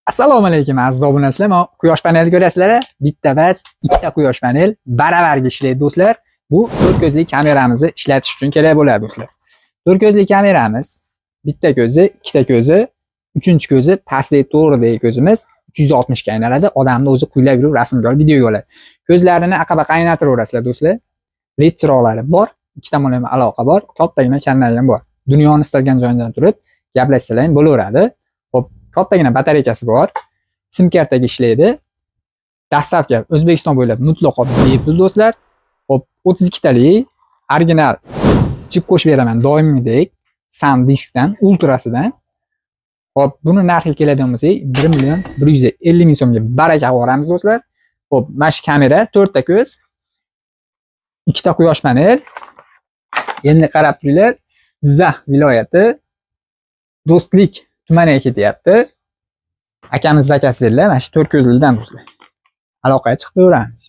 Assalomu alaykum aziz obunachilar. Mana quyosh paneli ko'rasizlar. Bitta emas, ikkita quyosh panel baravarga ishlaydi do'stlar. Bu to'rt ko'zli kameramizni ishlatish uchun kerak bo'ladi do'stlar. To'rt ko'zli kameramiz bitta ko'zi, ikkita ko'zi, uchinchi ko'zi, pastdagi to'g'ridagi ko'zimiz 360 ga aylanadi. Odamni o'zi quylab yurib rasmga olib videoga oladi. Ko'zlarini aqaba qaynatiraverasizlar do'stlar. LED chiroqlari bor, ikki tomonlama aloqa bor, kattagina kanali ham bor. Dunyoni istalgan joyidan turib gaplashsalar ham bo'laveradi. Kattagina batareykasi bor. Sim kartaga ishlaydi. Dastavka O'zbekiston bo'ylab mutlaqo bepul do'stlar. Xo'p, 32 talik original chip qo'shib beraman doimiydek SanDiskdan, ultrasidan. Xo'p, buni narxiga keladigan bo'lsak, 1.150.000 so'mga baraka olamiz do'stlar. Xo'p, mana shu kamera, 4 ta ko'z, ikkita quyosh panel. Endi qarab turinglar, Jizzax viloyati Do'stlik tumaniga ketyapti. Akamiz zakaz berdilar, mana shu 4 ko'zlidan do'stlar. Aloqaga chiqib ko'ramiz.